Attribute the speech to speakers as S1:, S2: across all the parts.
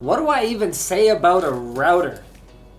S1: What do I even say about a router?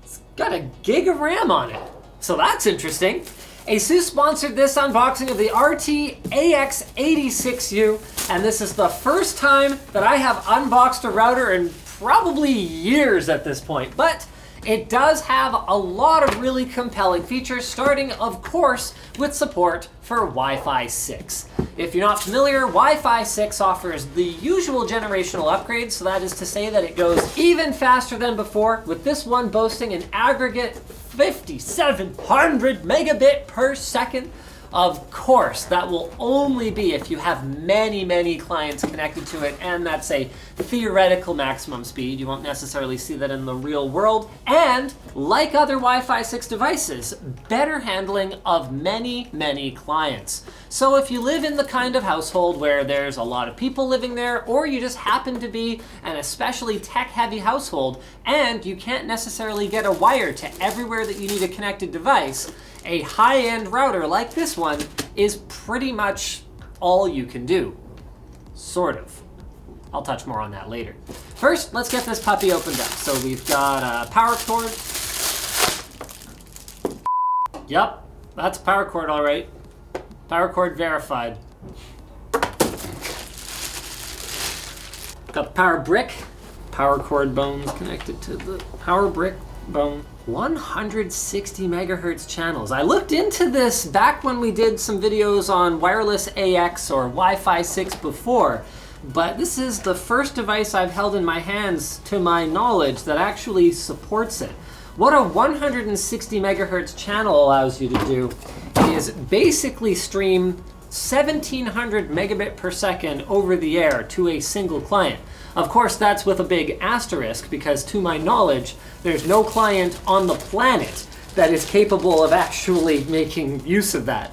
S1: It's got a gig of RAM on it, so that's interesting. ASUS sponsored this unboxing of the RT-AX86U, and this is the first time that I have unboxed a router in probably years at this point, but it does have a lot of really compelling features, starting, of course, with support for Wi-Fi 6. If you're not familiar, Wi-Fi 6 offers the usual generational upgrades, so that is to say that it goes even faster than before, with this one boasting an aggregate 5,700 megabit per second. Of course, that will only be if you have many clients connected to it, and that's a theoretical maximum speed. You won't necessarily see that in the real world. And like other Wi-Fi 6 devices, better handling of many clients. So if you live in the kind of household where there's a lot of people living there, or you just happen to be an especially tech-heavy household, and you can't necessarily get a wire to everywhere that you need a connected device, a high-end router like this one is pretty much all you can do. Sort of. I'll touch more on that later. First, let's get this puppy opened up. So we've got a power cord. Yep, that's a power cord, all right. Power cord verified. Got the power brick. Power cord bones connected to the power brick bone. 160 megahertz channels. I looked into this back when we did some videos on wireless AX or Wi-Fi 6 before, but this is the first device I've held in my hands, to my knowledge, that actually supports it. What a 160 megahertz channel allows you to do is basically stream 1700 megabit per second over the air to a single client. Of course, that's with a big asterisk, because to my knowledge, there's no client on the planet that is capable of actually making use of that.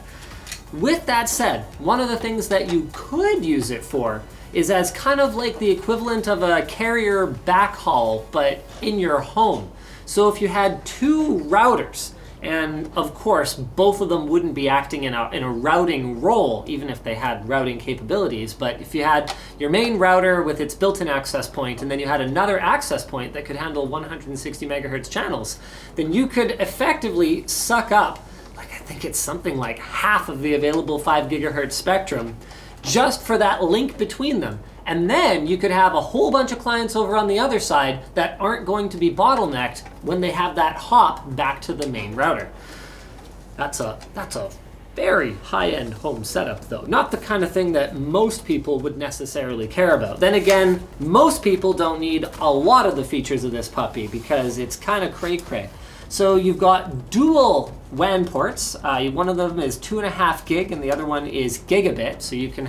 S1: With that said, one of the things that you could use it for is as kind of like the equivalent of a carrier backhaul, but in your home. So if you had two routers, and of course, both of them wouldn't be acting in a routing role, even if they had routing capabilities. But if you had your main router with its built-in access point, and then you had another access point that could handle 160 megahertz channels, then you could effectively suck up, like I think it's something like half of the available 5 gigahertz spectrum, just for that link between them. And then you could have a whole bunch of clients over on the other side that aren't going to be bottlenecked when they have that hop back to the main router. That's a very high-end home setup, though. Not the kind of thing that most people would necessarily care about. Then again, most people don't need a lot of the features of this puppy because it's kind of cray-cray. So you've got dual WAN ports. One of them is 2.5 gig and the other one is gigabit. So you can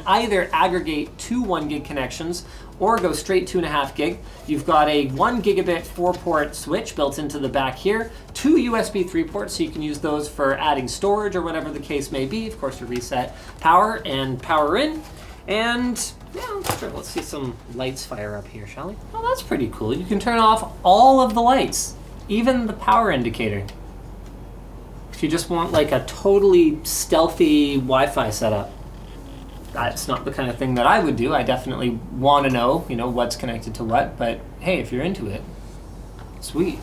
S1: either aggregate two 1 gig connections or go straight 2.5 gig. You've got a 1 gigabit 4-port switch built into the back here, two USB 3 ports, so you can use those for adding storage or whatever the case may be. Of course, to reset power and power in. And yeah, sure, let's see some lights fire up here, shall we? Oh, that's pretty cool. You can turn off all of the lights, even the power indicator. If you just want like a totally stealthy Wi-Fi setup. That's not the kind of thing that I would do. I definitely want to know, what's connected to what, but hey, if you're into it, sweet.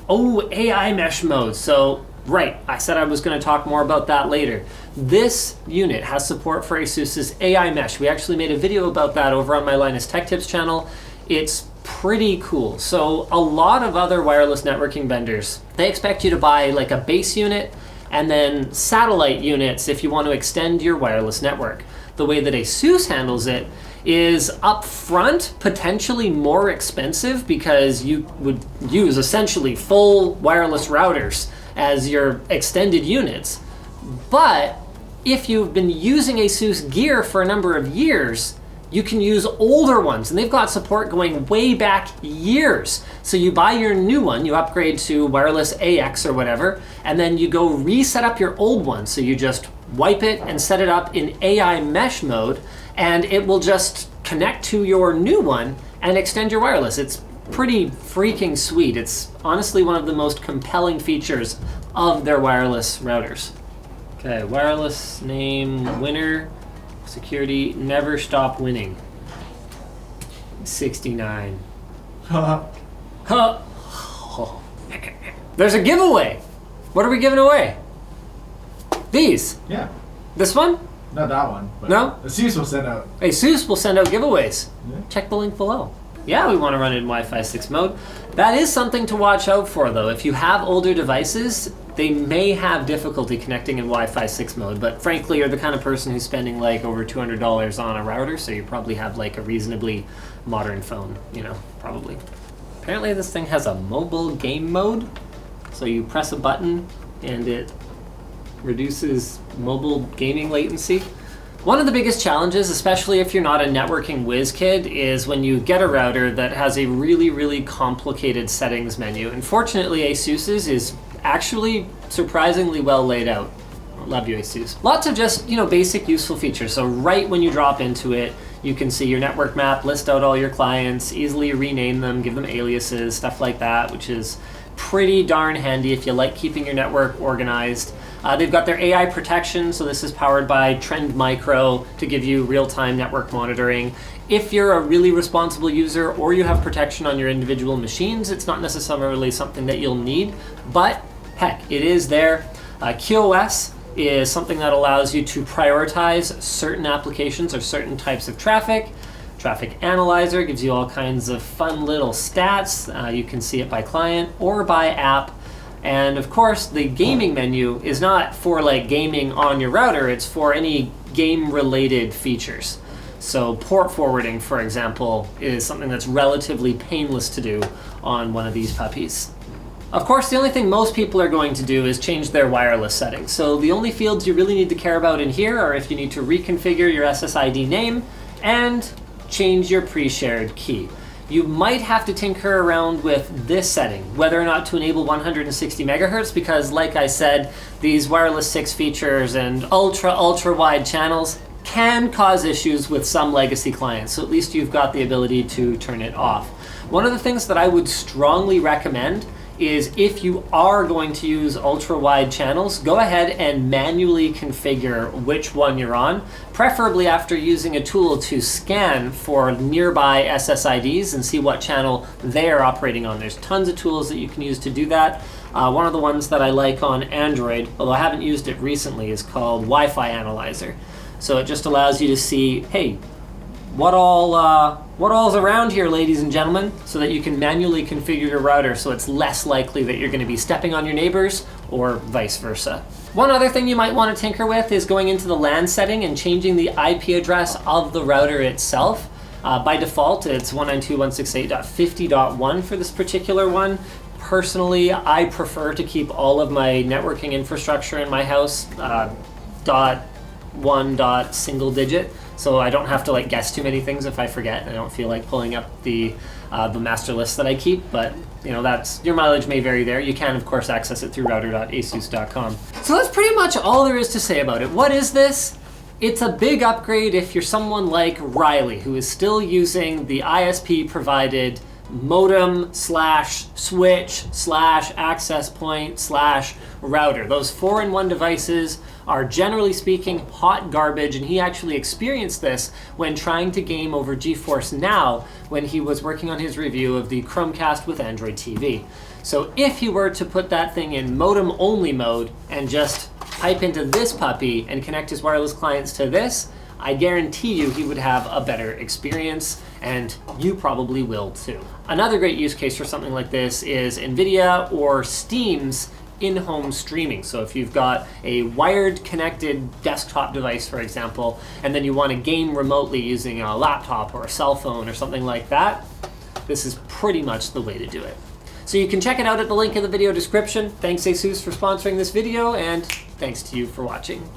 S1: Oh, AI mesh mode. So, right, I said I was going to talk more about that later. This unit has support for ASUS's AI mesh. We actually made a video about that over on my Linus Tech Tips channel. It's pretty cool. So a lot of other wireless networking vendors, they expect you to buy like a base unit and then satellite units if you want to extend your wireless network. The way that ASUS handles it is upfront potentially more expensive because you would use essentially full wireless routers as your extended units. But if you've been using ASUS gear for a number of years, you can use older ones, and they've got support going way back years. So you buy your new one, you upgrade to wireless AX or whatever, and then you go reset up your old one. So you just wipe it and set it up in AI mesh mode, and it will just connect to your new one and extend your wireless. It's pretty freaking sweet. It's honestly one of the most compelling features of their wireless routers. Okay, wireless name winner. Security, never stop winning. 69. Huh. There's a giveaway. What are we giving away? These.
S2: Yeah.
S1: This one?
S2: Not that one. But
S1: No?
S2: ASUS will send out.
S1: ASUS will send out giveaways.
S2: Yeah.
S1: Check the link below. Yeah, we want to run it in Wi-Fi 6 mode. That is something to watch out for, though. If you have older devices, they may have difficulty connecting in Wi-Fi 6 mode, but frankly, you're the kind of person who's spending like over $200 on a router, so you probably have like a reasonably modern phone, you know, probably. Apparently this thing has a mobile game mode, so you press a button and it reduces mobile gaming latency. One of the biggest challenges, especially if you're not a networking whiz kid, is when you get a router that has a really, really complicated settings menu. And fortunately, ASUS's is actually surprisingly well laid out. Love you, ASUS. Lots of just, you know, basic useful features. So right when you drop into it, you can see your network map, list out all your clients, easily rename them, give them aliases, stuff like that, which is pretty darn handy if you like keeping your network organized. They've got their AI protection, so this is powered by Trend Micro to give you real-time network monitoring. If you're a really responsible user or you have protection on your individual machines, it's not necessarily something that you'll need, but heck, it is there. QoS is something that allows you to prioritize certain applications or certain types of traffic. Traffic Analyzer gives you all kinds of fun little stats. You can see it by client or by app. And of course, the gaming menu is not for like gaming on your router, it's for any game-related features. So port forwarding, for example, is something that's relatively painless to do on one of these puppies. Of course, the only thing most people are going to do is change their wireless settings. So the only fields you really need to care about in here are if you need to reconfigure your SSID name and change your pre-shared key. You might have to tinker around with this setting, whether or not to enable 160 megahertz, because like I said, these wireless 6 features and ultra wide channels can cause issues with some legacy clients, so at least you've got the ability to turn it off. One of the things that I would strongly recommend is if you are going to use ultra-wide channels, go ahead and manually configure which one you're on, preferably after using a tool to scan for nearby SSIDs and see what channel they are operating on. There's tons of tools that you can use to do that. One of the ones that I like on Android, although I haven't used it recently, is called Wi-Fi Analyzer. So it just allows you to see, hey, what all's around here, ladies and gentlemen, so that you can manually configure your router so it's less likely that you're going to be stepping on your neighbors or vice versa. One other thing you might want to tinker with is going into the LAN setting and changing the IP address of the router itself. By default, it's 192.168.50.1 for this particular one. Personally, I prefer to keep all of my networking infrastructure in my house .1 single digit. So I don't have to like guess too many things if I forget. I don't feel like pulling up the master list that I keep, but you know, that's, your mileage may vary there. You can of course access it through router.asus.com. So that's pretty much all there is to say about it. What is this? It's a big upgrade if you're someone like Riley, who is still using the ISP-provided modem slash switch slash access point slash router. Those 4-in-1 devices are, generally speaking, hot garbage, and he actually experienced this when trying to game over GeForce Now when he was working on his review of the Chromecast with Android TV. So if he were to put that thing in modem only mode and just pipe into this puppy and connect his wireless clients to this, I guarantee you he would have a better experience, and you probably will too. Another great use case for something like this is NVIDIA or Steam's in-home streaming. So if you've got a wired connected desktop device, for example, and then you want to game remotely using a laptop or a cell phone or something like that, this is pretty much the way to do it. So you can check it out at the link in the video description. Thanks ASUS for sponsoring this video, and thanks to you for watching.